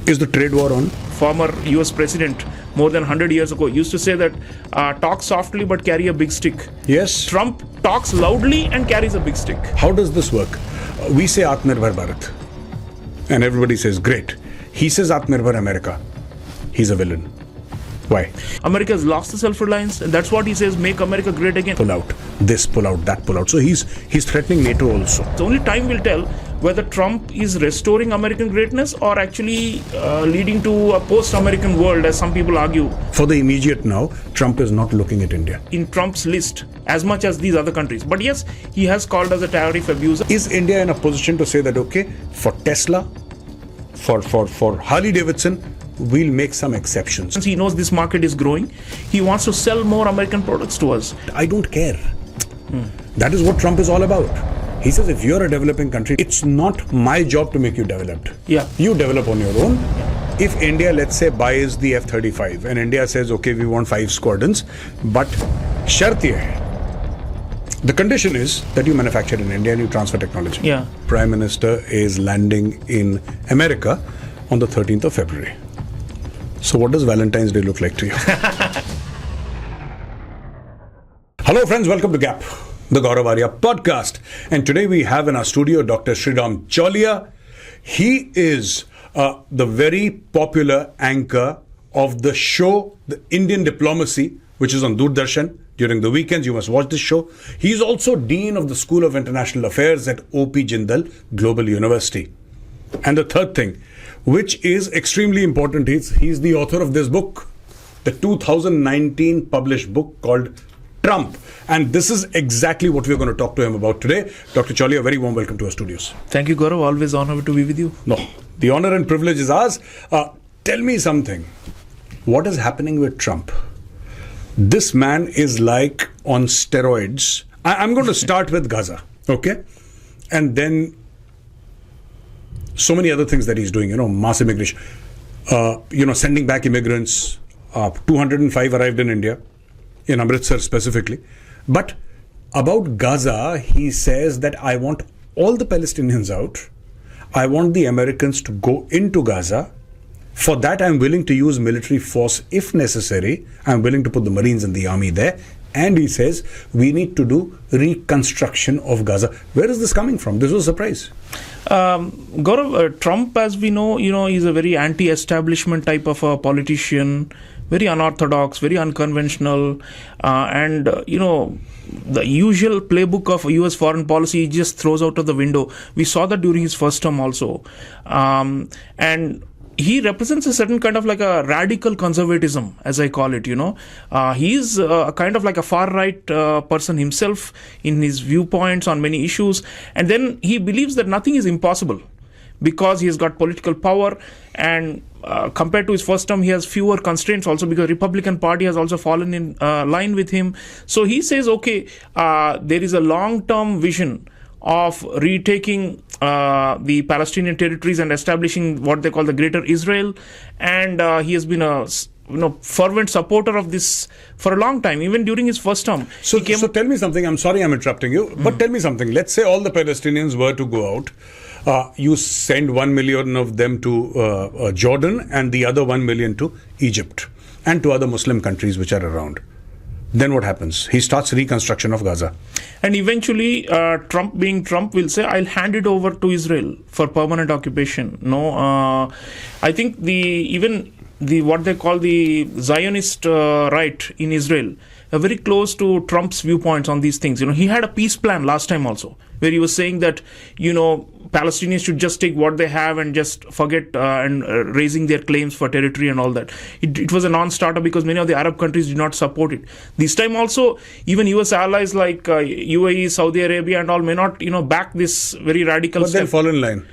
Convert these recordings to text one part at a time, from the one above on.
Is the trade war on? Former US president more than 100 years ago used to say that talk softly but carry a big stick. Yes. Trump talks loudly and carries a big stick. How does this work? We say Atmanirbhar Bharat. And everybody says, great. He says Atmanirbhar America. He's a villain. Why? America has lost the self-reliance, and that's what he says, make America great again. Pull out. This, pull out, that, pull out. So he's threatening NATO also. So only time will tell whether Trump is restoring American greatness or actually leading to a post-American world, as some people argue. For the immediate now, Trump is not looking at India. In Trump's list, as much as these other countries. But yes, he has called us a tariff abuser. Is India in a position to say that, okay, for Tesla, for Harley Davidson, we'll make some exceptions? Since he knows this market is growing, he wants to sell more American products to us. I don't care. That is what Trump is all about. He says, if you're a developing country, it's not my job to make you developed. Yeah. You develop on your own. If India, let's say, buys the F-35 and India says, okay, we want 5 squadrons, but shart ye hai. The condition is that you manufacture in India and you transfer technology. Yeah. Prime Minister is landing in America on the 13th of February. So what does Valentine's Day look like to you? Hello friends, welcome to Gap, the Gaurav Arya Podcast. And today we have in our studio Dr. Sreeram Chaulia. He is the very popular anchor of the show, The Indian Diplomacy, which is on Doordarshan. During the weekends, you must watch this show. He is also Dean of the School of International Affairs at O.P. Jindal Global University. And the third thing, which is extremely important, he's the author of this book, the 2019 published book called Trump. And this is exactly what we're going to talk to him about today. Dr. Chaulia, a very warm welcome to our studios. Thank you, Gaurav. Always honored to be with you. No, the honor and privilege is ours. Tell me something. What is happening with Trump? This man is like on steroids. I'm going to start with Gaza, okay? And then so many other things that he's doing, mass immigration, sending back immigrants. 205 arrived in India, in Amritsar specifically. But about Gaza, he says that I want all the Palestinians out. I want the Americans to go into Gaza. For that, I'm willing to use military force if necessary. I'm willing to put the Marines and the army there. And he says we need to do reconstruction of Gaza. Where is this coming from? This was a surprise. Gaurav, Trump, as we know, is a very anti-establishment type of a politician, very unorthodox, very unconventional, and the usual playbook of US foreign policy he just throws out of the window. We saw that during his first term also. And he represents a certain kind of like a radical conservatism, as I call it, He's a kind of like a far-right person himself in his viewpoints on many issues. And then he believes that nothing is impossible because he has got political power, and compared to his first term, he has fewer constraints also because Republican Party has also fallen in line with him. So he says, okay, there is a long-term vision of retaking the Palestinian territories and establishing what they call the Greater Israel, and he has been a fervent supporter of this for a long time, even during his first term. So tell me something. I'm sorry I'm interrupting you, but tell me something. Let's say all the Palestinians were to go out. You send 1 million of them to Jordan and the other 1 million to Egypt and to other Muslim countries which are around. Then what happens? He starts reconstruction of Gaza. And eventually, Trump being Trump will say, I'll hand it over to Israel for permanent occupation. No, I think what they call the Zionist right in Israel are very close to Trump's viewpoints on these things. He had a peace plan last time also, where he was saying that, Palestinians should just take what they have and just forget and raising their claims for territory and all that. It was a non-starter because many of the Arab countries did not support it. This time also, even US allies like UAE, Saudi Arabia and all may not, back this very radical step. But they'll fall in line.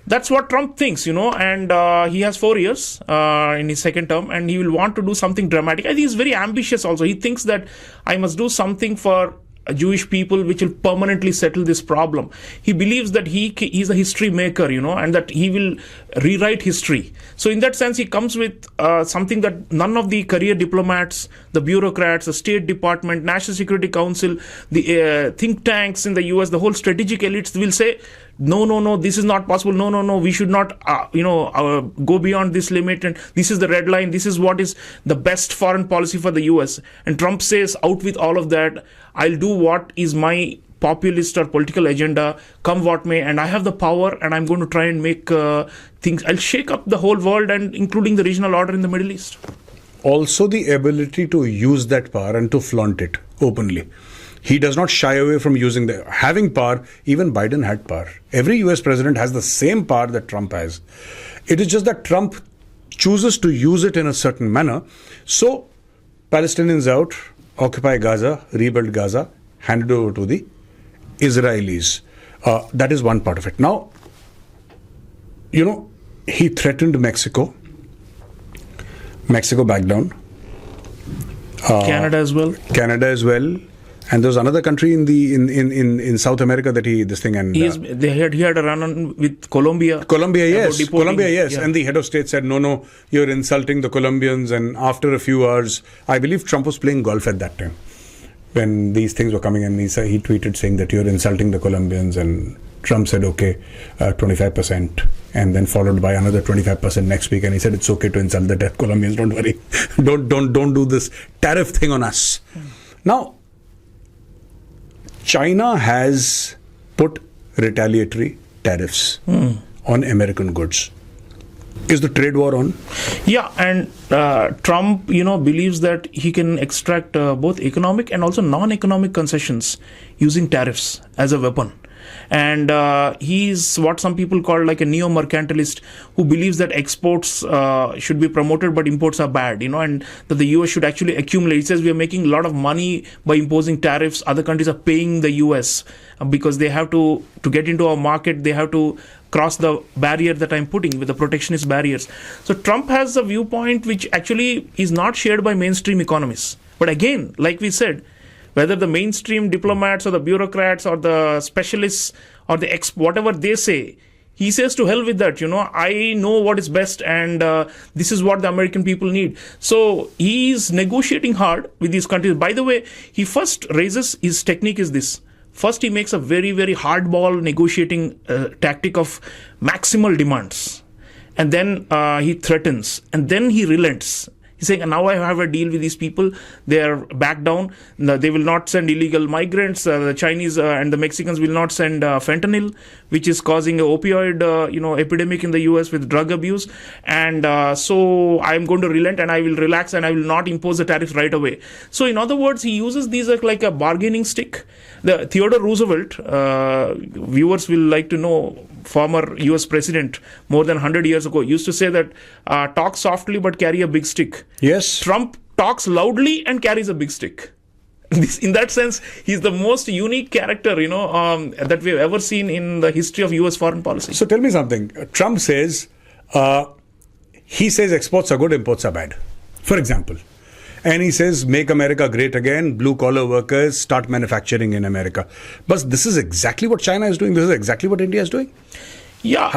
That's what Trump thinks, and he has 4 years in his second term, and he will want to do something dramatic. I think he's very ambitious also. He thinks that I must do something for Jewish people which will permanently settle this problem. He believes that he's a history maker, and that he will rewrite history. So in that sense, he comes with something that none of the career diplomats, the bureaucrats, the State Department, National Security Council, the think tanks in the US, the whole strategic elites will say, no, this is not possible. No, we should not, go beyond this limit. And this is the red line. This is what is the best foreign policy for the US. And Trump says, out with all of that, I'll do what is my populist or political agenda, come what may, and I have the power, and I'm going to try and make things. I'll shake up the whole world, and including the regional order in the Middle East. Also, the ability to use that power and to flaunt it openly. He does not shy away from having power. Even Biden had power. Every US president has the same power that Trump has. It is just that Trump chooses to use it in a certain manner. So, Palestinians out, occupy Gaza, rebuild Gaza, hand it over to the Israelis. That is one part of it. Now, he threatened Mexico. Mexico backed down. Canada as well. And there's another country in South America that he had a run-on with Colombia. Colombia, yes. Yeah. And the head of state said, no, you're insulting the Colombians. And after a few hours, I believe Trump was playing golf at that time when these things were coming, and he tweeted saying that you're insulting the Colombians, and Trump said, okay, 25%, and then followed by another 25% next week, and he said it's okay to insult the Colombians, don't worry, don't do this tariff thing on us. Now, China has put retaliatory tariffs on American goods. Is the trade war on? Yeah, and Trump, believes that he can extract both economic and also non-economic concessions using tariffs as a weapon. And he's what some people call like a neo-mercantilist who believes that exports should be promoted but imports are bad, and that the US should actually accumulate. He says we are making a lot of money by imposing tariffs. Other countries are paying the US because they have to get into our market, they have to cross the barrier that I'm putting with the protectionist barriers. So Trump has a viewpoint which actually is not shared by mainstream economists. But again, like we said, whether the mainstream diplomats or the bureaucrats or the specialists or the whatever they say, he says to hell with that. I know what is best, and this is what the American people need. So he's negotiating hard with these countries. By the way, he first raises, his technique is this. First, he makes a very, very hardball negotiating tactic of maximal demands. And then he threatens. And then he relents. He's saying, now I have a deal with these people. They are back down. They will not send illegal migrants. The Chinese and the Mexicans will not send fentanyl, which is causing an opioid epidemic in the US with drug abuse. And so I'm going to relent, and I will relax, and I will not impose the tariff right away. So in other words, he uses these like a bargaining stick. The Theodore Roosevelt, viewers will like to know, former US president more than 100 years ago, used to say that talk softly but carry a big stick. Yes. Trump talks loudly and carries a big stick. In that sense, he's the most unique character, that we've ever seen in the history of US foreign policy. So tell me something. Trump says, he says exports are good, imports are bad, for example. And he says, make America great again, blue-collar workers, start manufacturing in America. But this is exactly what China is doing. This is exactly what India is doing. Yeah.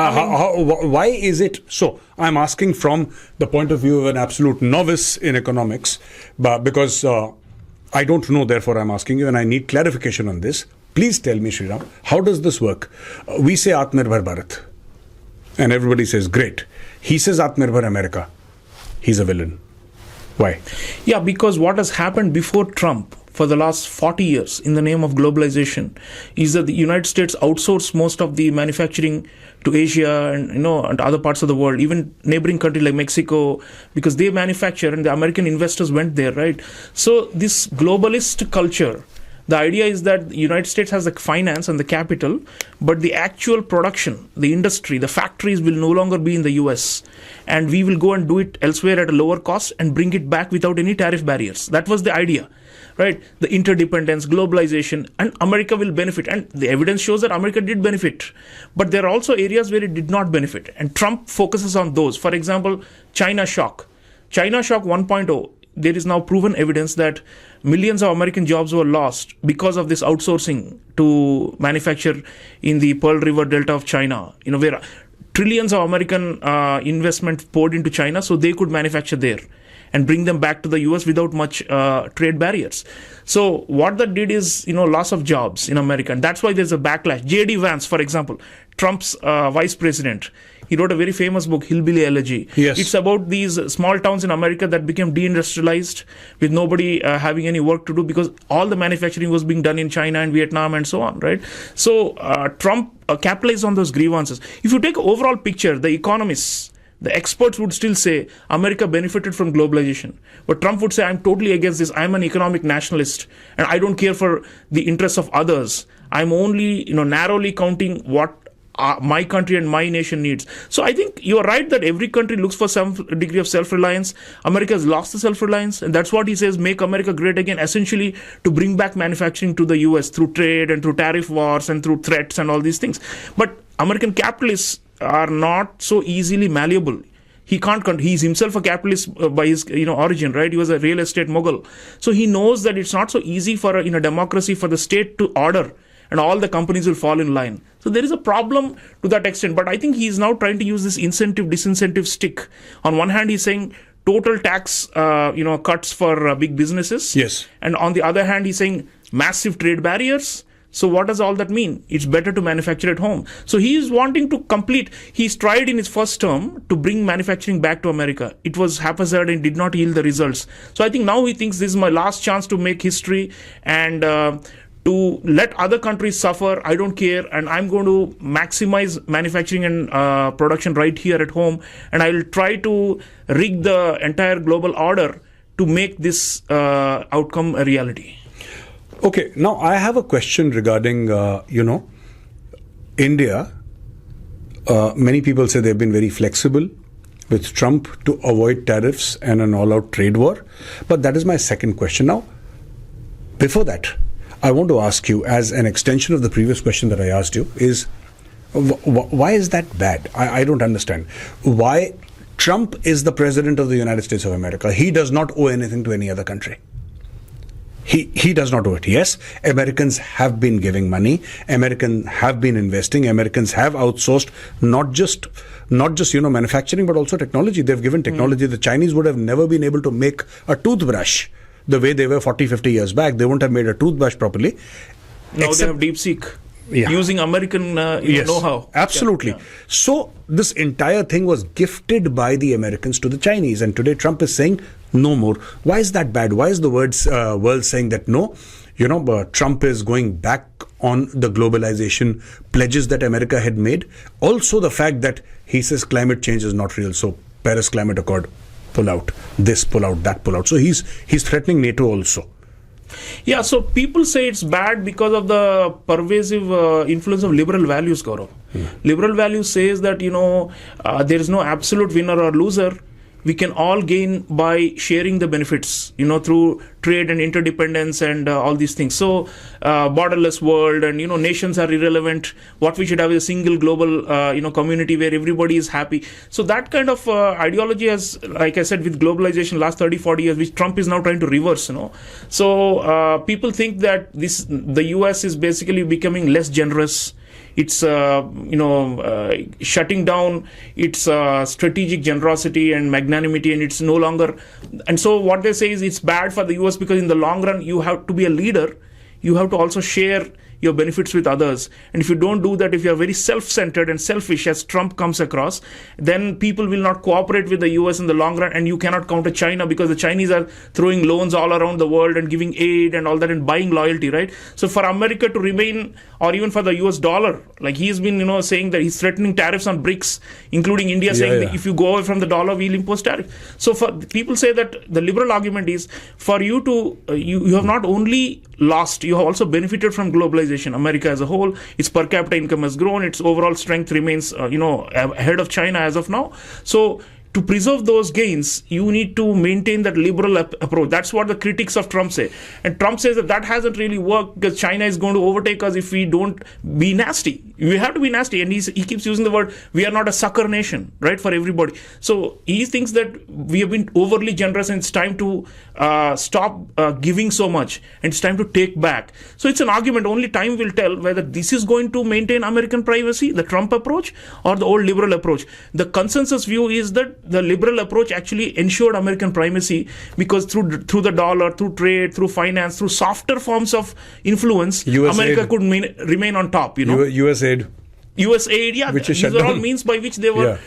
Why is it so? I'm asking from the point of view of an absolute novice in economics, but because I don't know, therefore I'm asking you, and I need clarification on this. Please tell me, Sreeram, how does this work? We say Atmanirbhar Bharat, and everybody says, great. He says Atmanirbhar America. He's a villain. Why? Yeah, because what has happened before Trump for the last 40 years in the name of globalization is that the United States outsourced most of the manufacturing to Asia and other parts of the world, even neighboring countries like Mexico, because they manufacture and the American investors went there, right? So this globalist culture, the idea is that the United States has the finance and the capital, but the actual production, the industry, the factories will no longer be in the US. And we will go and do it elsewhere at a lower cost and bring it back without any tariff barriers. That was the idea, right? The interdependence, globalization, and America will benefit. And the evidence shows that America did benefit. But there are also areas where it did not benefit. And Trump focuses on those. For example, China shock. China shock 1.0. There is now proven evidence that millions of American jobs were lost because of this outsourcing to manufacture in the Pearl River Delta of China, where trillions of American investment poured into China so they could manufacture there and bring them back to the US without much trade barriers. So what that did is, loss of jobs in America. And that's why there's a backlash. J.D. Vance, for example, Trump's vice president. He wrote a very famous book, Hillbilly Elegy. Yes. It's about these small towns in America that became deindustrialized with nobody having any work to do because all the manufacturing was being done in China and Vietnam and so on, right? So Trump capitalized on those grievances. If you take an overall picture, the economists, the experts would still say America benefited from globalization. But Trump would say, I'm totally against this. I'm an economic nationalist and I don't care for the interests of others. I'm only narrowly counting what my country and my nation needs. So I think you're right that every country looks for some degree of self-reliance. America has lost the self-reliance, and that's what he says, make America great again, essentially to bring back manufacturing to the US through trade and through tariff wars and through threats and all these things. But American capitalists are not so easily malleable. He can't. He's himself a capitalist by his origin, right? He was a real estate mogul, so he knows that it's not so easy for in a democracy for the state to order, and all the companies will fall in line. So there is a problem to that extent. But I think he's now trying to use this incentive-disincentive stick. On one hand, he's saying total tax, cuts for big businesses. Yes. And on the other hand, he's saying massive trade barriers. So what does all that mean? It's better to manufacture at home. So he is wanting to complete. He's tried in his first term to bring manufacturing back to America. It was haphazard and did not yield the results. So I think now he thinks this is my last chance to make history and to let other countries suffer. I don't care, and I'm going to maximize manufacturing and production right here at home, and I will try to rig the entire global order to make this outcome a reality. Okay, now I have a question regarding, India. Many people say they've been very flexible with Trump to avoid tariffs and an all-out trade war. But that is my second question. Now, before that, I want to ask you, as an extension of the previous question that I asked you, is why is that bad? I don't understand. Why Trump is the president of the United States of America. He does not owe anything to any other country. He does not owe it. Yes, Americans have been giving money. Americans have been investing. Americans have outsourced not just manufacturing, but also technology. They've given technology. The Chinese would have never been able to make a toothbrush the way they were 40, 50 years back. They wouldn't have made a toothbrush properly. Now they have DeepSeek. Yeah. Using American know-how. Absolutely. Yeah. So this entire thing was gifted by the Americans to the Chinese, and today Trump is saying no more. Why is that bad? Why is the world saying that no? Trump is going back on the globalization pledges that America had made. Also the fact that he says climate change is not real. So Paris Climate Accord, pull out. This, pull out, that, pull out. So he's threatening NATO also. Yeah, so people say it's bad because of the pervasive influence of liberal values, Gaurav. Liberal values says that, there is no absolute winner or loser. We can all gain by sharing the benefits, through trade and interdependence and all these things. So, borderless world and, nations are irrelevant. What we should have is a single global, community where everybody is happy. So that kind of ideology has, like I said, with globalization last 30, 40 years, which Trump is now trying to reverse, So, people think that the US is basically becoming less generous. It's, shutting down its strategic generosity and magnanimity, and it's no longer. And so what they say is it's bad for the US because in the long run, you have to be a leader. You have to also share your benefits with others. And if you don't do that, if you are very self-centered and selfish, as Trump comes across, then people will not cooperate with the US in the long run, and you cannot counter China because the Chinese are throwing loans all around the world and giving aid and all that and buying loyalty, right? So for America to remain, or even for the US dollar, like he's been, saying that he's threatening tariffs on BRICS, including India, saying that if you go away from the dollar, we'll impose tariffs. So for people say that the liberal argument is for you to, you have not only lost, you have also benefited from globalization. America as a whole, its per capita income has grown, its overall strength remains, ahead of China as of now. So to preserve those gains, you need to maintain that liberal approach. That's what the critics of Trump say. And Trump says that hasn't really worked because China is going to overtake us if we don't be nasty. We have to be nasty. And he keeps using the word, we are not a sucker nation, right, for everybody. So he thinks that we have been overly generous and it's time to stop giving so much. And it's time to take back. So it's an argument. Only time will tell whether this is going to maintain American privacy, the Trump approach, or the old liberal approach. The consensus view is that the liberal approach actually ensured American primacy because through the dollar, through trade, through finance, through softer forms of influence, US America aid could remain on top. US aid. US aid, which is these shut are all down. means by which they were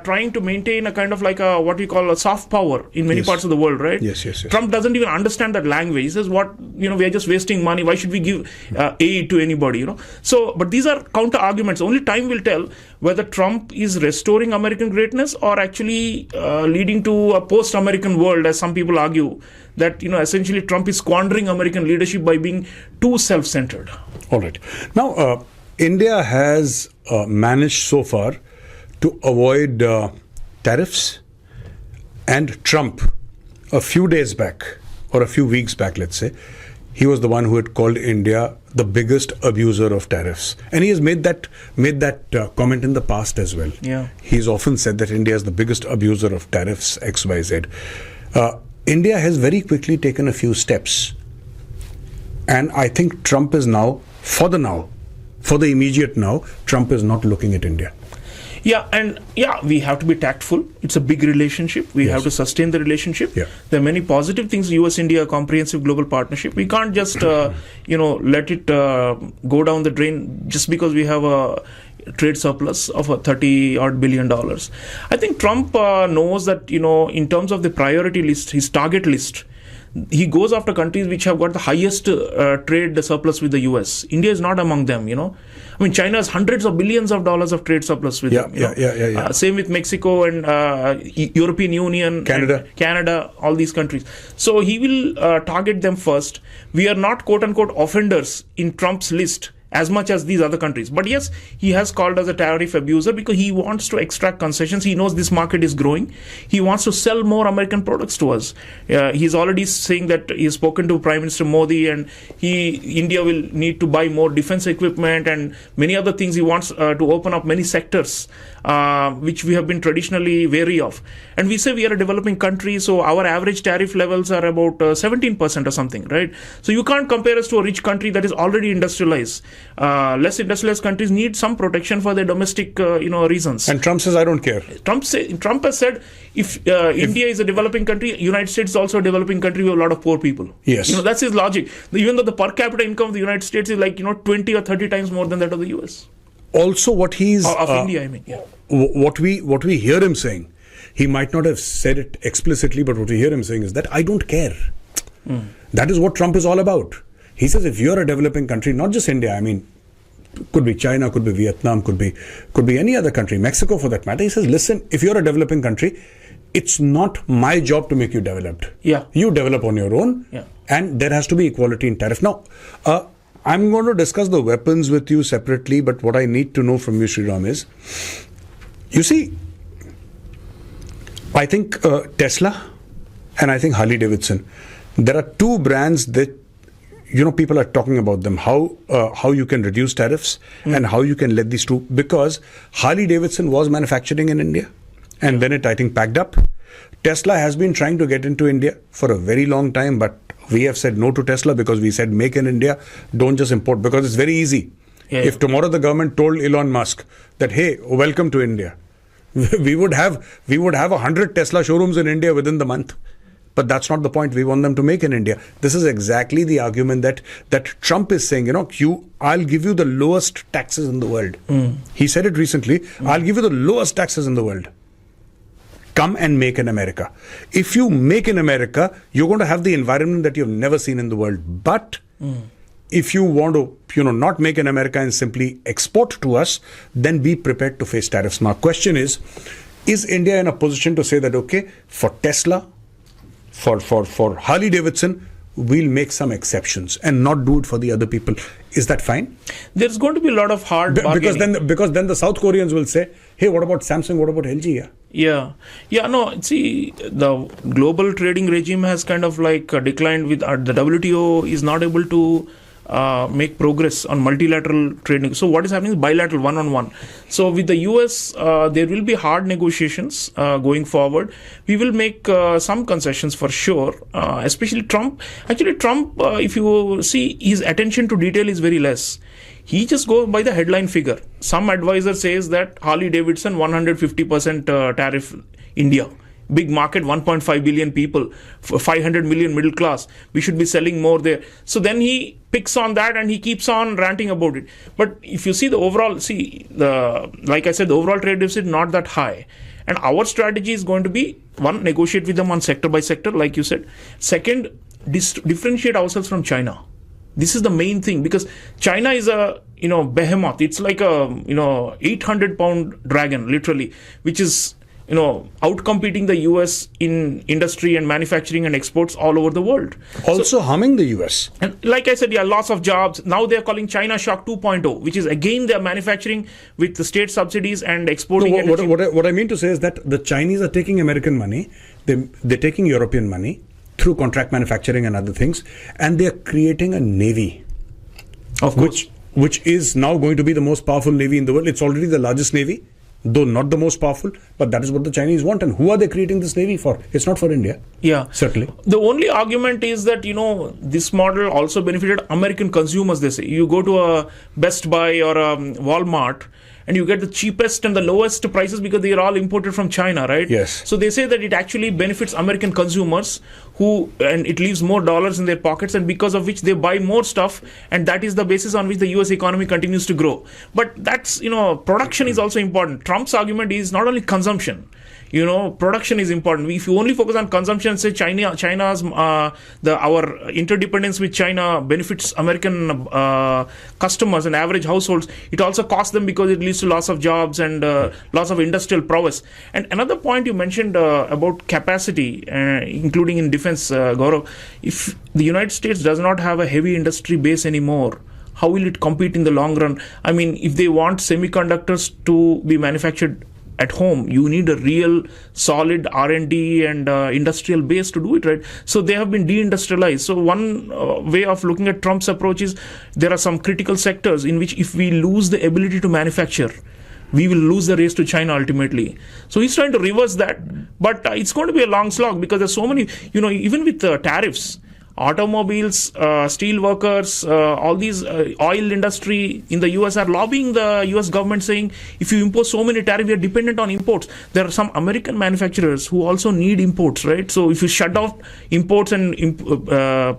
trying to maintain a kind of like a what we call a soft power in many parts of the world, right? Yes. Trump doesn't even understand that language. He says, "What we are just wasting money. Why should we give aid to anybody?" So, but these are counter arguments. Only time will tell whether Trump is restoring American greatness or actually leading to a post-American world, as some people argue that essentially Trump is squandering American leadership by being too self-centered. All right. Now, India has managed so far to avoid tariffs, and Trump, a few days back or a few weeks back, let's say, he was the one who had called India the biggest abuser of tariffs, and he has made that comment in the past as well. Yeah, he's often said that India is the biggest abuser of tariffs, XYZ. India has very quickly taken a few steps, and I think Trump is now, for the immediate now, Trump is not looking at India. We have to be tactful. It's a big relationship. We have to sustain the relationship. Yeah. There are many positive things. US-India comprehensive global partnership. We can't just let it go down the drain just because we have a trade surplus of $30 billion. I think Trump knows that in terms of the priority list, his target list, he goes after countries which have got the highest trade surplus with the US. India is not among them, I mean, China has hundreds of billions of dollars of trade surplus with them. Same with Mexico and European Union, Canada, all these countries. So he will target them first. We are not quote-unquote offenders in Trump's list as much as these other countries. But yes, he has called us a tariff abuser because he wants to extract concessions. He knows this market is growing. He wants to sell more American products to us. He's already saying that he's spoken to Prime Minister Modi, and India will need to buy more defense equipment and many other things. He wants to open up many sectors which we have been traditionally wary of. And we say we are a developing country, so our average tariff levels are about 17% or something, right? So you can't compare us to a rich country that is already industrialized. Less industrialized countries need some protection for their domestic, reasons. And Trump says, I don't care. Trump has said, if India is a developing country, United States is also a developing country with a lot of poor people. Yes. That's his logic. Even though the per capita income of the United States is like, 20 or 30 times more than that of the US. Also, what he's... Of India, I mean. Yeah. What we hear him saying, he might not have said it explicitly, but what we hear him saying is that I don't care. That is what Trump is all about. He says if you're a developing country, not just India, I mean, could be China, could be Vietnam, could be any other country, Mexico for that matter. He says, listen, if you're a developing country, it's not my job to make you developed. Yeah. You develop on your own, and there has to be equality in tariff. Now, I'm going to discuss the weapons with you separately, but what I need to know from you, Sreeram, is, you see, I think Tesla and I think Harley Davidson, there are two brands that people are talking about them, how you can reduce tariffs and how you can let these two, because Harley Davidson was manufacturing in India and then it, I think, packed up. Tesla has been trying to get into India for a very long time, but we have said no to Tesla because we said make in India, don't just import, because it's very easy. If tomorrow the government told Elon Musk that, hey, welcome to India, we would have 100 Tesla showrooms in India within the month. But that's not the point. We want them to make in India. This is exactly the argument that Trump is saying, I'll give you the lowest taxes in the world. He said it recently, I'll give you the lowest taxes in the world. Come and make in America. If you make in America, you're going to have the environment that you've never seen in the world. But if you want to, not make in America and simply export to us, then be prepared to face tariffs. Now, question is India in a position to say that, okay, for Tesla, for Harley Davidson, we'll make some exceptions and not do it for the other people. Is that fine? There's going to be a lot of hard bargaining. Because then the South Koreans will say, hey, what about Samsung? What about LG? No, see, the global trading regime has kind of like declined with the WTO is not able to make progress on multilateral trading. So what is happening is bilateral, one-on-one. So with the US, there will be hard negotiations going forward. We will make some concessions for sure, especially Trump. Actually, Trump, if you see, his attention to detail is very less. He just goes by the headline figure. Some advisor says that Harley Davidson 150% tariff India. big market, 1.5 billion people, 500 million middle class. We should be selling more there. So then he picks on that and he keeps on ranting about it. But if you see the overall, like I said, the overall trade deficit not that high. And our strategy is going to be, one, negotiate with them on sector by sector, like you said. Second, differentiate ourselves from China. This is the main thing, because China is a behemoth. It's like a 800-pound dragon, literally, which is outcompeting the US in industry and manufacturing and exports all over the world. Also harming the US. And like I said, loss of jobs. Now they're calling China Shock 2.0, which is again they're manufacturing with the state subsidies and exporting. What I mean to say is that the Chinese are taking American money, they're taking European money through contract manufacturing and other things, and they're creating a navy, which is now going to be the most powerful navy in the world. It's already the largest navy, though not the most powerful, but that is what the Chinese want. And who are they creating this navy for? It's not for India. Yeah, certainly. The only argument is that this model also benefited American consumers. They say you go to a Best Buy or a Walmart and you get the cheapest and the lowest prices because they are all imported from China, right? Yes. So they say that it actually benefits American consumers and it leaves more dollars in their pockets, and because of which they buy more stuff, and that is the basis on which the US economy continues to grow. But that's, production is also important. Trump's argument is not only consumption. Production is important. If you only focus on consumption and say China's our interdependence with China benefits American customers and average households, it also costs them because it leads to loss of jobs and loss of industrial prowess. And another point you mentioned about capacity, including in defense, Gaurav, if the United States does not have a heavy industry base anymore, how will it compete in the long run? I mean, if they want semiconductors to be manufactured at home, you need a real solid R&D and industrial base to do it, right? So they have been deindustrialized. So one way of looking at Trump's approach is there are some critical sectors in which if we lose the ability to manufacture, we will lose the race to China ultimately. So he's trying to reverse that, but it's going to be a long slog because there's so many, even with tariffs, automobiles, steel workers, all these oil industry in the US are lobbying the US government, saying if you impose so many tariffs, we are dependent on imports. There are some American manufacturers who also need imports, right? So if you shut off imports and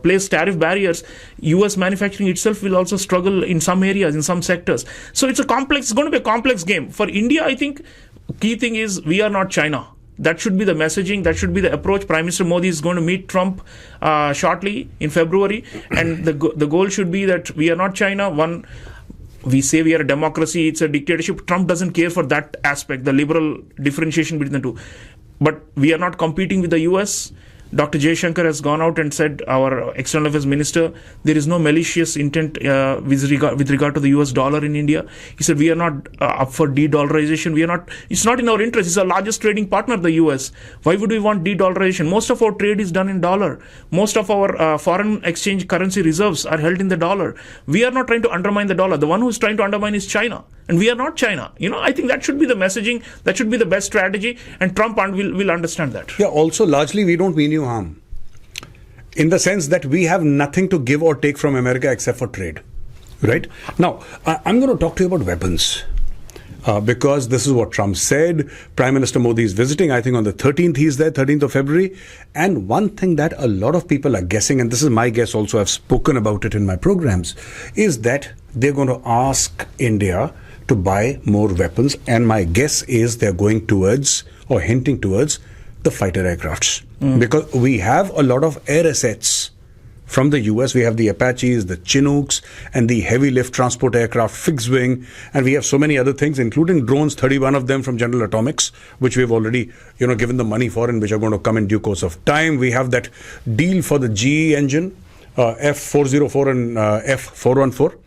place tariff barriers, US manufacturing itself will also struggle in some areas, in some sectors. So it's going to be a complex game. For India, I think key thing is we are not China. That should be the messaging. That should be the approach. Prime Minister Modi is going to meet Trump shortly in February. And the goal should be that we are not China. One, we say we are a democracy. It's a dictatorship. Trump doesn't care for that aspect, the liberal differentiation between the two. But we are not competing with the US. Dr. Jaishankar has gone out and said, our external affairs minister, there is no malicious intent with regard to the US dollar in India. He said we are not up for de-dollarization. It's not in our interest. It's our largest trading partner, the US. Why would we want de-dollarization? Most of our trade is done in dollar. Most of our foreign exchange currency reserves are held in the dollar. We are not trying to undermine the dollar. The one who is trying to undermine is China. And we are not China. I think that should be the messaging. That should be the best strategy. And Trump will understand that. Yeah, also largely we don't mean you harm. In the sense that we have nothing to give or take from America except for trade. Right? Now, I'm going to talk to you about weapons. Because this is what Trump said. Prime Minister Modi is visiting, I think on the 13th he's there, 13th of February. And one thing that a lot of people are guessing, and this is my guess also, I've spoken about it in my programs, is that they're going to ask India to buy more weapons, and my guess is they're going towards or hinting towards the fighter aircrafts. Because we have a lot of air assets from the US. We have the Apaches, the Chinooks, and the heavy lift transport aircraft, fixed wing, and we have so many other things, including drones, 31 of them from General Atomics, which we've already given the money for and which are going to come in due course of time. We have that deal for the GE engine, F404 and F414.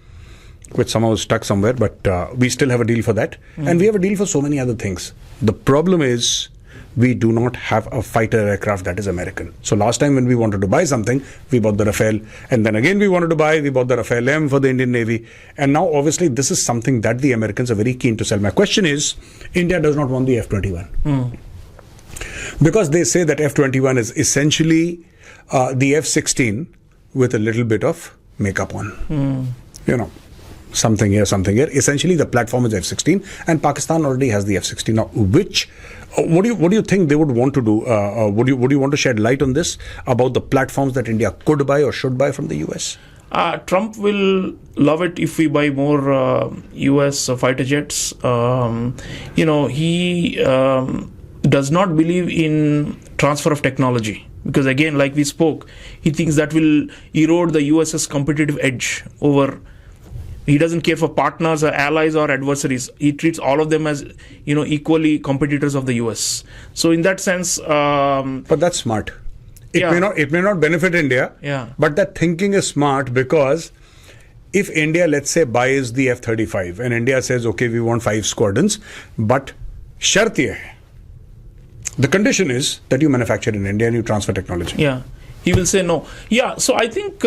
Which somehow is stuck somewhere, but we still have a deal for that. And we have a deal for so many other things. The problem is we do not have a fighter aircraft that is American. So last time when we wanted to buy something, we bought the Rafale. And then again we bought the Rafale M for the Indian Navy. And now obviously this is something that the Americans are very keen to sell. My question is, India does not want the F-21. Because they say that F-21 is essentially the F-16 with a little bit of makeup on. something here, something here. Essentially, the platform is F-16, and Pakistan already has the F-16. Now, what do you think they would want to do? Would you want to shed light on this about the platforms that India could buy or should buy from the US? Trump will love it if we buy more US fighter jets. He does not believe in transfer of technology. Because again, like we spoke, he thinks that will erode the US's competitive edge over. He doesn't care for partners or allies or adversaries. He treats all of them as, equally competitors of the US. So in that sense, but that's smart. It may not benefit India. Yeah. But that thinking is smart, because if India, let's say, buys the F-35 and India says, okay, we want 5 squadrons, but shart ye hai. The condition is that you manufacture in India and you transfer technology. Yeah. He will say no. Yeah, so I think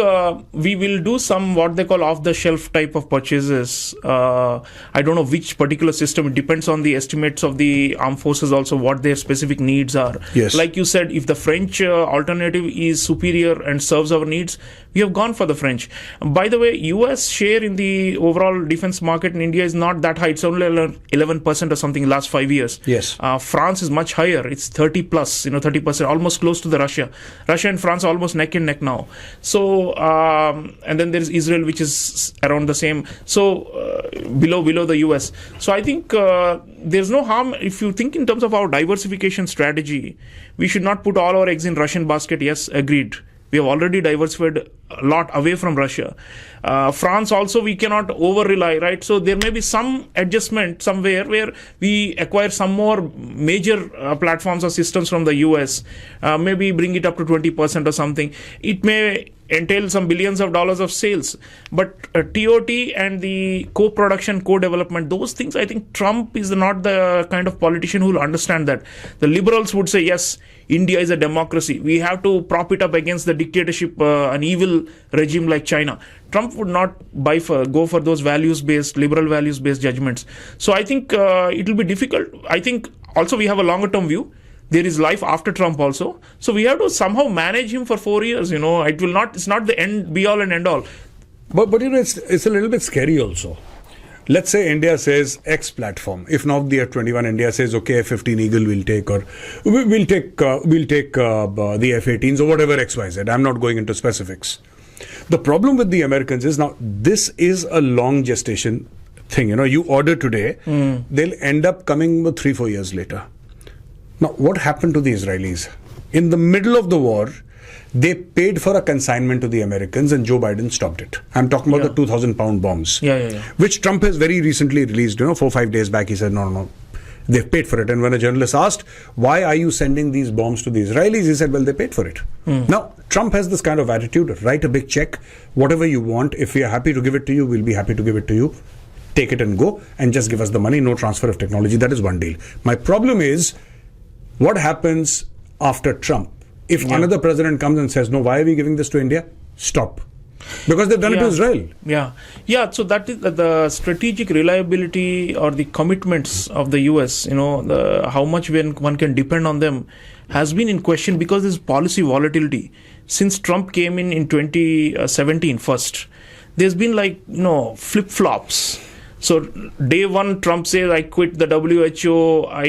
we will do some what they call off-the-shelf type of purchases. I don't know which particular system. It depends on the estimates of the armed forces also, what their specific needs are. Yes. Like you said, if the French alternative is superior and serves our needs, we have gone for the French. By the way, US share in the overall defense market in India is not that high. It's only 11% or something in the last 5 years. Yes. France is much higher. It's 30 plus, 30%, almost close to the Russia. Russia and France almost neck and neck now. So and then there is Israel, which is around the same. So below the US. So I think there's no harm if you think in terms of our diversification strategy. We should not put all our eggs in Russian basket. Yes, agreed. We have already diversified a lot away from Russia. France also, we cannot over-rely, right? So there may be some adjustment somewhere where we acquire some more major platforms or systems from the US, maybe bring it up to 20% or something. It may entail some billions of dollars of sales. But TOT and the co-production, co-development, those things, I think Trump is not the kind of politician who will understand that. The liberals would say, yes, India is a democracy. We have to prop it up against the dictatorship, an evil regime like China. Trump would not go for those values-based, liberal values-based judgments. So I think it will be difficult. I think also we have a longer-term view. There is life after Trump also. So we have to somehow manage him for 4 years. It's not the end, be all and end all. But it's a little bit scary also. Let's say India says X platform. If now the F-21, India says, okay, F-15 Eagle we'll take, or we'll take the F-18s or whatever XYZ. I'm not going into specifics. The problem with the Americans is now this is a long gestation thing. You order today, they'll end up coming 3-4 years later. Now, what happened to the Israelis? In the middle of the war, they paid for a consignment to the Americans and Joe Biden stopped it. I'm talking about the 2,000-pound bombs, which Trump has very recently released. 4-5 days back, he said, no, they've paid for it. And when a journalist asked, why are you sending these bombs to the Israelis? He said, well, they paid for it. Now, Trump has this kind of attitude, write a big check, whatever you want. If we are happy to give it to you, we'll be happy to give it to you. Take it and go and just give us the money, no transfer of technology. That is one deal. My problem is, what happens after Trump? If another president comes and says, no, why are we giving this to India? Stop. Because they've done it to Israel. Yeah. So that is the strategic reliability or the commitments of the US, how much one can depend on them has been in question because there's policy volatility. Since Trump came in 2017 first, there's been flip-flops. So day one, Trump says, I quit the WHO, I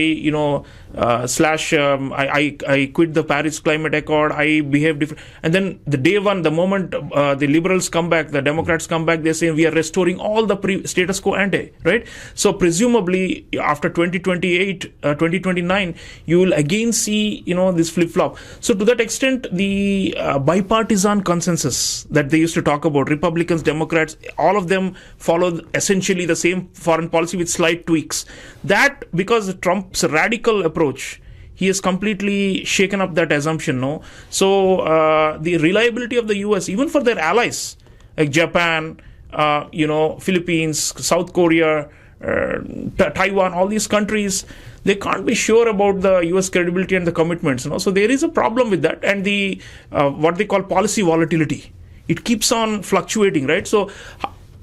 quit the Paris Climate Accord, I behave different. And then the day one, the moment the liberals come back, the Democrats come back, they're saying we are restoring all the status quo ante, right? So presumably after 2028, 2029, you will again see, this flip-flop. So to that extent, the bipartisan consensus that they used to talk about, Republicans, Democrats, all of them followed essentially the same foreign policy with slight tweaks. That, because Trump's radical approach, he has completely shaken up that assumption, no? So the reliability of the US, even for their allies, like Japan, Philippines, South Korea, Taiwan, all these countries, they can't be sure about the US credibility and the commitments, So there is a problem with that. And the what they call policy volatility, it keeps on fluctuating, right? So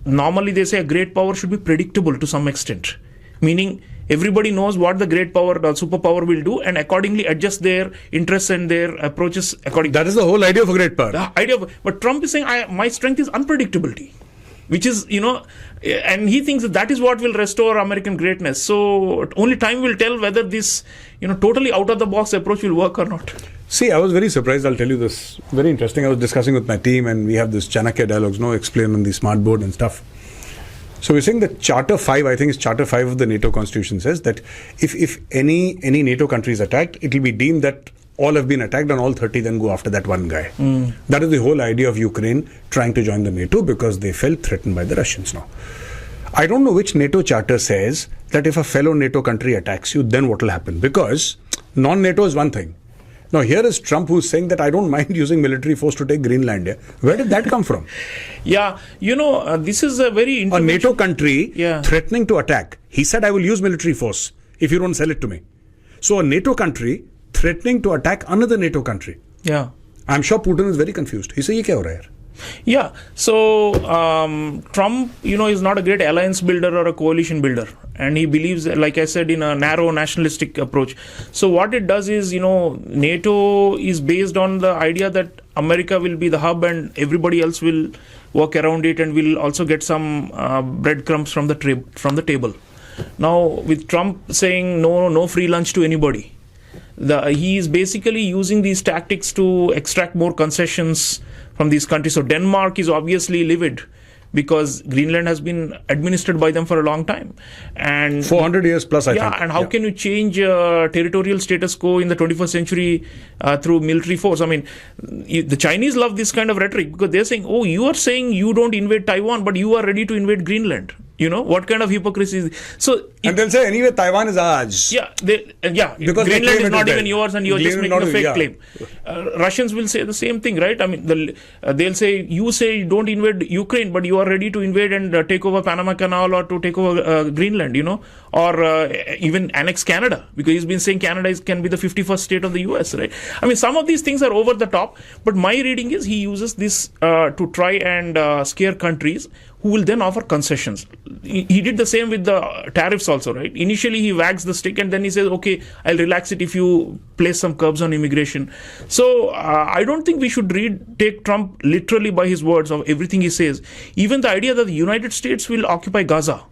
normally they say a great power should be predictable to some extent, meaning everybody knows what the great power, the superpower will do and accordingly adjust their interests and their approaches accordingly. That is the whole idea of a great power. But Trump is saying, my strength is unpredictability. which is, and he thinks that is what will restore American greatness. So only time will tell whether this, totally out of the box approach will work or not. See, I was very surprised. I'll tell you this. Very interesting. I was discussing with my team, and we have this Chanakya dialogues, explain on the smart board and stuff. So we're saying that Charter 5, I think it's Charter 5 of the NATO Constitution, says that if any NATO country is attacked, it will be deemed that all have been attacked and all 30 then go after that one guy. That is the whole idea of Ukraine trying to join the NATO because they felt threatened by the Russians now. I don't know which NATO charter says that if a fellow NATO country attacks you, then what will happen? Because non-NATO is one thing. Now, here is Trump who's saying that I don't mind using military force to take Greenland. Where did that come from? Yeah, this is a very... A NATO country threatening to attack. He said, I will use military force if you don't sell it to me. So, a NATO country threatening to attack another NATO country. Yeah. I'm sure Putin is very confused. He said, "Ye kya ho raha hai?" Yeah, so Trump, is not a great alliance builder or a coalition builder, and he believes, like I said, in a narrow nationalistic approach. So what it does is, NATO is based on the idea that America will be the hub and everybody else will work around it and will also get some breadcrumbs from the table. Now, with Trump saying no free lunch to anybody, he is basically using these tactics to extract more concessions from these countries. So Denmark is obviously livid because Greenland has been administered by them for a long time. And 400 years plus, I think. Yeah, and how can you change territorial status quo in the 21st century through military force? I mean, the Chinese love this kind of rhetoric because they're saying, oh, you are saying you don't invade Taiwan, but you are ready to invade Greenland. What kind of hypocrisy is this? So and they'll say, anyway, Taiwan is ours. Yeah, because Greenland is not even yours and you're just making a fake claim. Russians will say the same thing, right? I mean, they'll say, you say don't invade Ukraine, but you are ready to invade and take over Panama Canal or to take over Greenland, or even annex Canada, because he's been saying Canada can be the 51st state of the US, right? I mean, some of these things are over the top, but my reading is he uses this to try and scare countries who will then offer concessions. He did the same with the tariffs also, right? Initially, he wags the stick and then he says, okay, I'll relax it if you place some curbs on immigration. So I don't think we should take Trump literally by his words of everything he says. Even the idea that the United States will occupy Gaza.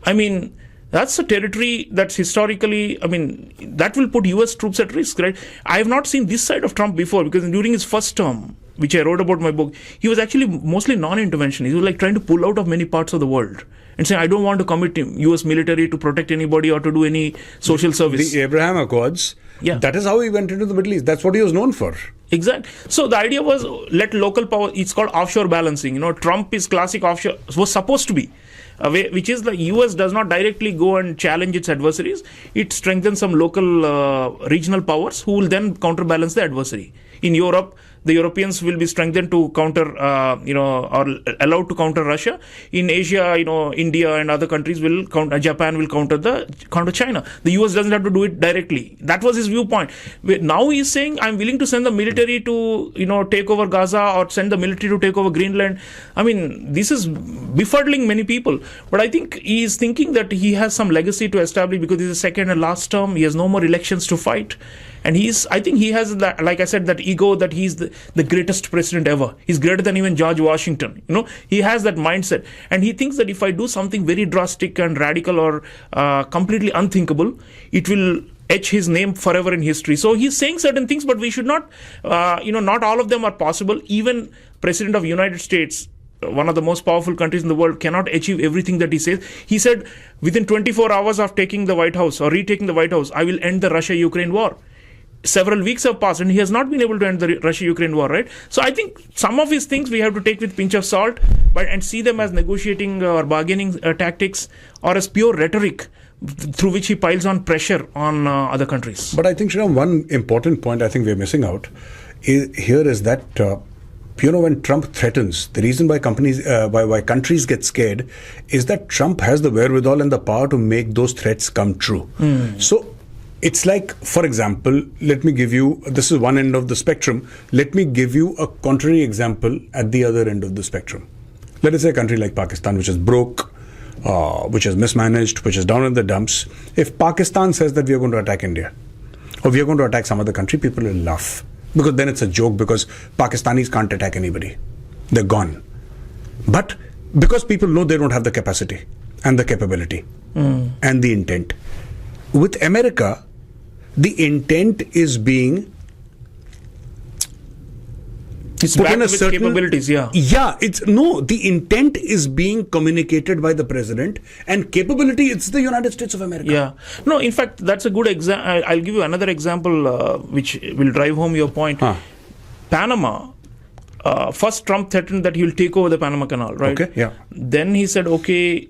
I mean, that's a territory that's historically, that will put US troops at risk, right? I have not seen this side of Trump before because during his first term, which I wrote about in my book, he was actually mostly non-interventionist. He was like trying to pull out of many parts of the world and saying, I don't want to commit US military to protect anybody or to do any social service. The Abraham Accords, that is how he went into the Middle East. That's what he was known for. Exactly. So the idea was let local power, it's called offshore balancing. Trump is classic offshore, was supposed to be. Which is the US does not directly go and challenge its adversaries. It strengthens some local regional powers who will then counterbalance the adversary. In Europe, the Europeans will be strengthened to counter, or allowed to counter Russia. In Asia, India and other countries will counter, Japan will counter China. The US doesn't have to do it directly. That was his viewpoint. Now he's saying, I'm willing to send the military to, take over Gaza or send the military to take over Greenland. I mean, this is befuddling many people. But I think he is thinking that he has some legacy to establish because this is second and last term. He has no more elections to fight. And I think he has that, like I said, that ego that he's the greatest president ever. He's greater than even George Washington. He has that mindset. And he thinks that if I do something very drastic and radical or completely unthinkable, it will etch his name forever in history. So he's saying certain things, but we should not, not all of them are possible. Even President of the United States, one of the most powerful countries in the world, cannot achieve everything that he says. He said, within 24 hours of taking the White House or retaking the White House, I will end the Russia-Ukraine war. Several weeks have passed and he has not been able to end the Russia-Ukraine war, right? So I think some of his things we have to take with pinch of salt and see them as negotiating or bargaining tactics or as pure rhetoric through which he piles on pressure on other countries. But I think, Sreeram, one important point I think we're missing out here is that when Trump threatens, the reason why why countries get scared is that Trump has the wherewithal and the power to make those threats come true. So it's like, for example, let me give you, this is one end of the spectrum, let me give you a contrary example at the other end of the spectrum. Let us say a country like Pakistan, which is broke, which is mismanaged, which is down in the dumps. If Pakistan says that we are going to attack India, or we are going to attack some other country, people will laugh. Because then it's a joke, because Pakistanis can't attack anybody. They're gone. But Because people know they don't have the capacity and the capability and the intent. With America, the intent is being it's backed with capabilities, the intent is being communicated by the president, and capability, it's the United States of America. Yeah. No, in fact, that's a good example. I'll give you another example which will drive home your point. Panama. First, Trump threatened that he will take over the Panama Canal, right? Okay, yeah. Then he said, okay,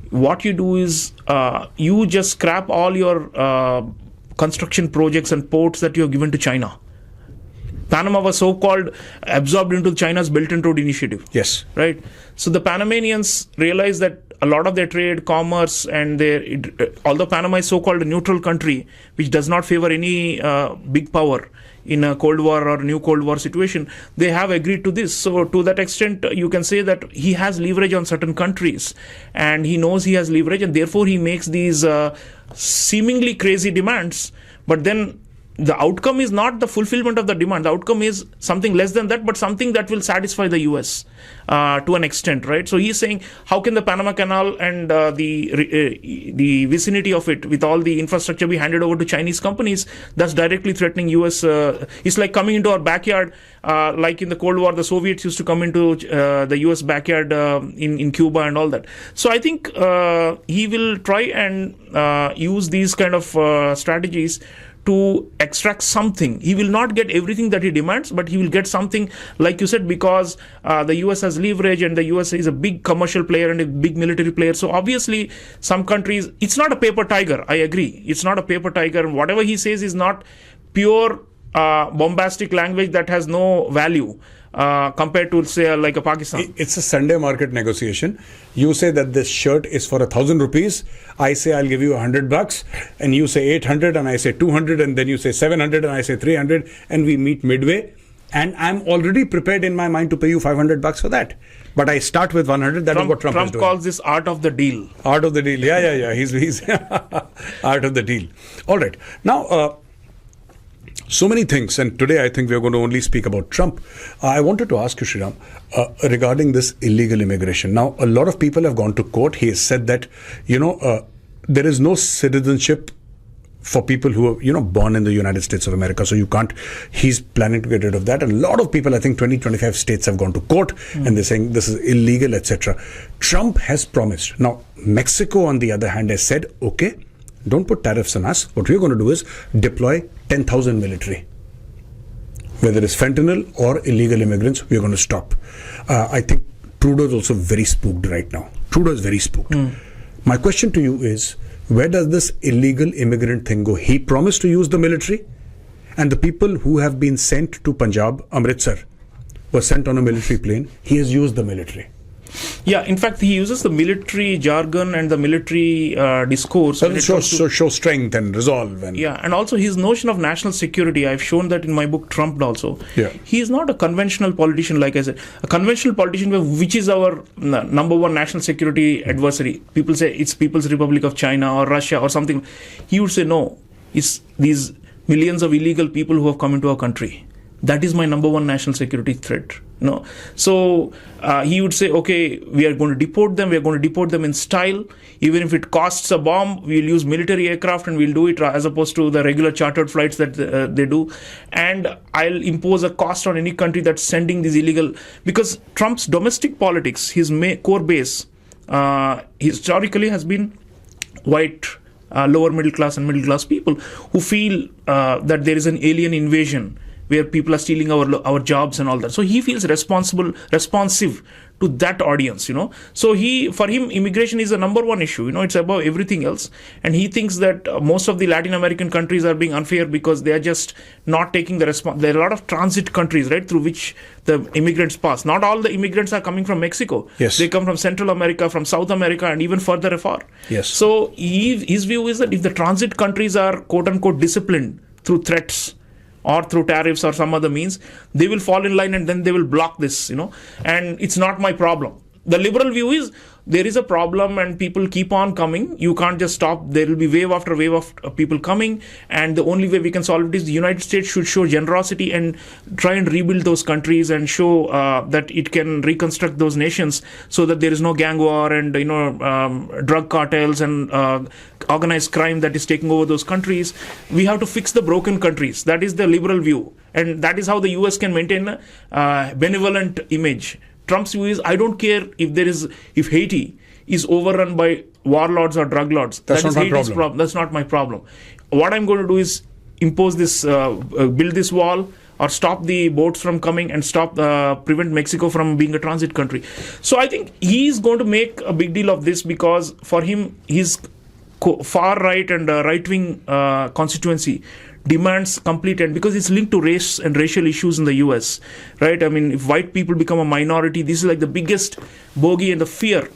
what you do is you just scrap all your construction projects and ports that you have given to China. Panama was so-called absorbed into China's Belt and Road Initiative. Yes. Right? So the Panamanians realized that a lot of their trade, commerce, and although Panama is so-called a neutral country, which does not favor any big power in a Cold War or new Cold War situation, they have agreed to this. So to that extent, you can say that he has leverage on certain countries, and he knows he has leverage, and therefore he makes these seemingly crazy demands. But then the outcome is not the fulfillment of the demand. The outcome is something less than that, but something that will satisfy the US to an extent, right? So he's saying, how can the Panama Canal and the vicinity of it, with all the infrastructure, be handed over to Chinese companies? That's directly threatening US. It's like coming into our backyard, like in the Cold War, the Soviets used to come into the US backyard in Cuba and all that. So I think he will try and use these kind of strategies to extract something. He will not get everything that he demands, but he will get something, like you said, because the US has leverage, and the US is a big commercial player and a big military player. So obviously some countries, it's not a paper tiger. I agree. It's not a paper tiger. And whatever he says is not pure bombastic language that has no value. Compared to, say, like a Pakistan. It's a Sunday market negotiation. You say that this shirt is for 1,000 rupees. I say I'll give you $100, and you say 800, and I say 200, and then you say 700, and I say 300, and we meet midway. And I'm already prepared in my mind to pay you $500 for that. But I start with 100. That is what Trump is doing. Trump calls this art of the deal. Art of the deal. Yeah. He's art of the deal. All right. Now, so many things, and today I think we're going to only speak about Trump. I wanted to ask you, Sreeram, regarding this illegal immigration. Now, a lot of people have gone to court. He has said that, there is no citizenship for people who are, born in the United States of America. So you can't, he's planning to get rid of that. And a lot of people, I think 25 states have gone to court and they're saying this is illegal, etc. Trump has promised. Now, Mexico, on the other hand, has said, okay, don't put tariffs on us. What we're going to do is deploy 10,000 military. Whether it's fentanyl or illegal immigrants, we're going to stop. I think Trudeau is also very spooked right now. Trudeau is very spooked. My question to you is, where does this illegal immigrant thing go? He promised to use the military, and the people who have been sent to Punjab, Amritsar, were sent on a military plane. He has used the military. Yeah, in fact, he uses the military jargon and the military discourse. Show strength and resolve. And also his notion of national security. I've shown that in my book, Trump also. Yeah. He is not a conventional politician, like I said. A conventional politician, which is our number one national security adversary. People say it's People's Republic of China or Russia or something. He would say, no, it's these millions of illegal people who have come into our country. That is my number one national security threat. So he would say, okay, we are going to deport them. We are going to deport them in style. Even if it costs a bomb, we'll use military aircraft and we'll do it as opposed to the regular chartered flights that they do. And I'll impose a cost on any country that's sending these illegal. Because Trump's domestic politics, his core base, historically has been white, lower middle class and middle class people who feel that there is an alien invasion where people are stealing our jobs and all that. So he feels responsive to that audience, So for him, immigration is the number one issue, it's above everything else. And he thinks that most of the Latin American countries are being unfair because they are just not taking the response. There are a lot of transit countries, right, through which the immigrants pass. Not all the immigrants are coming from Mexico. Yes. They come from Central America, from South America, and even further afar. Yes. So his view is that if the transit countries are quote unquote disciplined through threats, or through tariffs or some other means, they will fall in line and then they will block this, and it's not my problem. the liberal view is there is a problem and people keep on coming. You can't just stop. There will be wave after wave of people coming, and the only way we can solve it is the United States should show generosity and try and rebuild those countries and show that it can reconstruct those nations so that there is no gang war and drug cartels and organized crime that is taking over those countries. We have to fix the broken countries. That is the liberal view, and that is how the US can maintain a benevolent image. Trump's view is, I don't care if Haiti is overrun by warlords or drug lords. That's not my problem. That's not my problem. What I'm going to do is impose this, build this wall, or stop the boats from coming and prevent Mexico from being a transit country. So I think he's going to make a big deal of this because for him, his far right and right wing constituency demands complete end because it's linked to race and racial issues in the US, right? I mean, if white people become a minority, this is like the biggest bogey and the fear.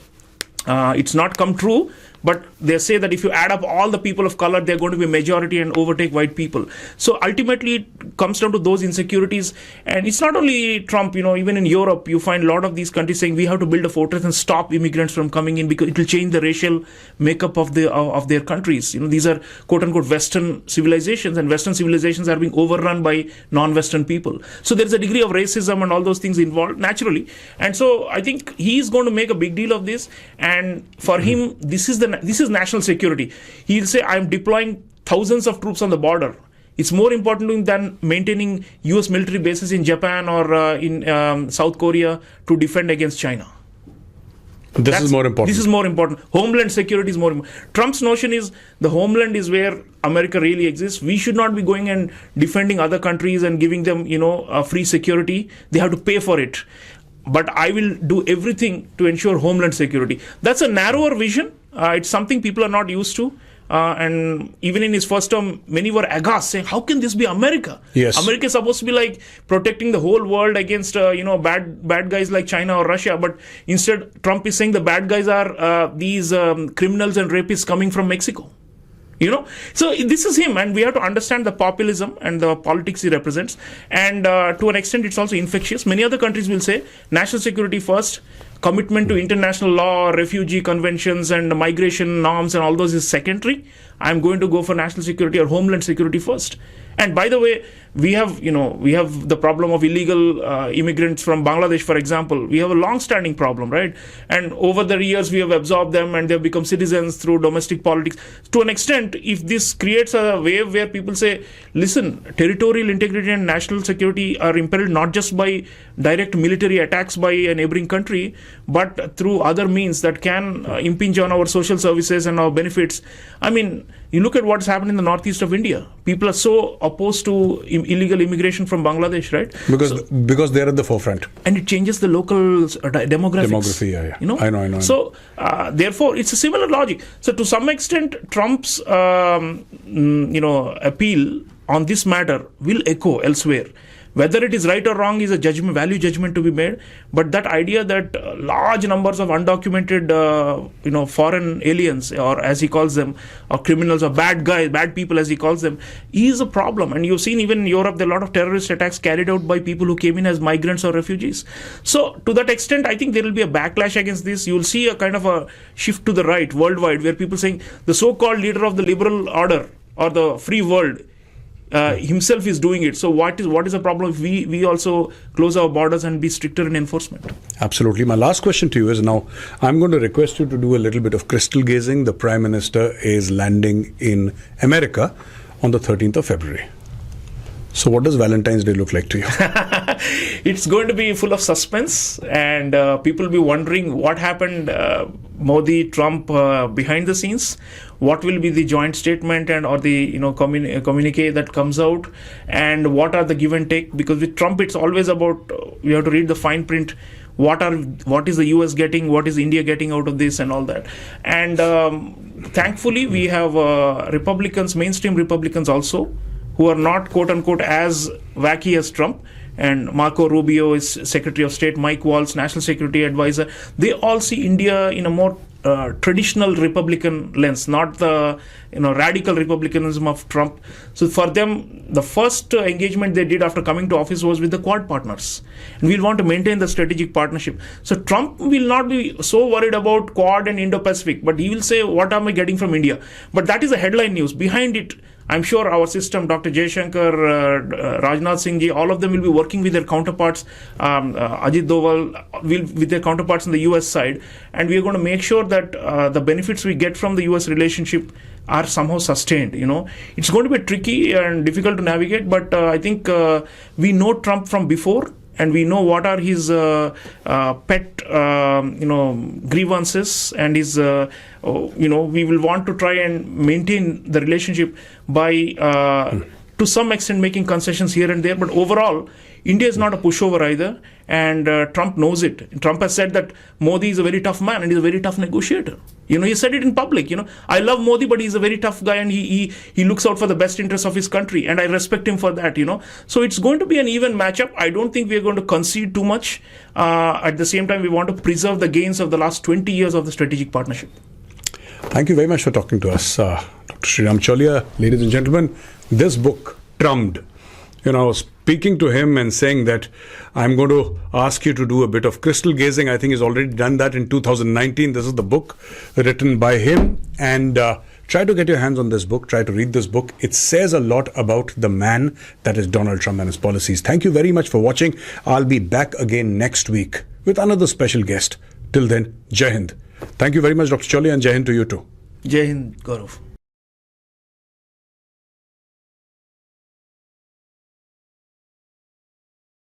It's not come true, but they say that if you add up all the people of color, they're going to be a majority and overtake white people. So ultimately, it comes down to those insecurities. And it's not only Trump, even in Europe, you find a lot of these countries saying we have to build a fortress and stop immigrants from coming in because it will change the racial makeup of their countries. These are quote unquote Western civilizations, and Western civilizations are being overrun by non-Western people. So there's a degree of racism and all those things involved naturally. And so I think he's going to make a big deal of this. And for him, this is national security. He'll say, I'm deploying thousands of troops on the border. It's more important to him than maintaining US military bases in Japan or in South Korea to defend against China. This is more important. Homeland security is more important. Trump's notion is the homeland is where America really exists. We should not be going and defending other countries and giving them, free security. They have to pay for it. But I will do everything to ensure homeland security. That's a narrower vision. It's something people are not used to. And even in his first term, many were aghast, saying, how can this be America? Yes. America is supposed to be like protecting the whole world against, bad guys like China or Russia. But instead, Trump is saying the bad guys are these criminals and rapists coming from Mexico. So this is him, and we have to understand the populism and the politics he represents. And to an extent, it's also infectious. Many other countries will say national security first, commitment to international law, refugee conventions, and migration norms, and all those is secondary. I'm going to go for national security or homeland security first. And by the way, we have the problem of illegal immigrants from Bangladesh, for example. We have a long-standing problem, right? And over the years, we have absorbed them and they've become citizens through domestic politics. To an extent, if this creates a wave where people say, listen, territorial integrity and national security are imperiled not just by direct military attacks by a neighboring country, but through other means that can impinge on our social services and our benefits. I mean, you look at what's happened in the northeast of India. People are so opposed to illegal immigration from Bangladesh, right? Because they're at the forefront. And it changes the local demographics. Demography, yeah. I know. So, therefore, it's a similar logic. So, to some extent, Trump's, appeal on this matter will echo elsewhere. Whether it is right or wrong is a value judgment to be made. But that idea that large numbers of undocumented, foreign aliens, or as he calls them, or criminals or bad people as he calls them, is a problem. And you've seen even in Europe, there are a lot of terrorist attacks carried out by people who came in as migrants or refugees. So to that extent, I think there will be a backlash against this. You'll see a kind of a shift to the right worldwide, where people saying the so-called leader of the liberal order or the free world himself is doing it. So what is the problem if we also close our borders and be stricter in enforcement? Absolutely. My last question to you is, now I'm going to request you to do a little bit of crystal gazing. The Prime Minister is landing in America on the 13th of February. So what does Valentine's Day look like to you? It's going to be full of suspense, and people will be wondering what happened, Modi, Trump, behind the scenes. What will be the joint statement or the communique that comes out, and what are the give and take? Because with Trump, it's always about we have to read the fine print. What is the US getting? What is India getting out of this, and all that? And thankfully, we have Republicans, mainstream Republicans also, who are not quote unquote as wacky as Trump. And Marco Rubio is Secretary of State, Mike Waltz, National Security Advisor. They all see India in a more traditional Republican lens, not the radical republicanism of Trump. So for them, the first engagement they did after coming to office was with the Quad partners, and we'll want to maintain the strategic partnership. So Trump will not be so worried about Quad and Indo-Pacific, but he will say, what am I getting from India? But that is the headline news. Behind it, I'm sure our system, Dr. Jaishankar, Rajnath Singh ji, all of them will be working with their counterparts, Ajit Doval, with their counterparts on the US side, and we are going to make sure that the benefits we get from the US relationship are somehow sustained. It's going to be tricky and difficult to navigate, but I think we know Trump from before, and we know what are his pet grievances, and his we will want to try and maintain the relationship by to some extent making concessions here and there, but overall India is not a pushover either, and Trump knows it. Trump has said that Modi is a very tough man and he's a very tough negotiator. He said it in public. I love Modi, but he's a very tough guy, and he looks out for the best interests of his country, and I respect him for that. So it's going to be an even matchup. I don't think we are going to concede too much. At the same time, we want to preserve the gains of the last 20 years of the strategic partnership. Thank you very much for talking to us, Dr. Sreeram Chaulia. Ladies and gentlemen, this book, Trumped, speaking to him and saying that I'm going to ask you to do a bit of crystal gazing. I think he's already done that in 2019. This is the book written by him, and try to get your hands on this book. Try to read this book. It says a lot about the man that is Donald Trump and his policies. Thank you very much for watching. I'll be back again next week with another special guest. Till then, Jai Hind. Thank you very much, Dr. Chaulia, and Jai Hind to you too. Jai Hind, Gaurav.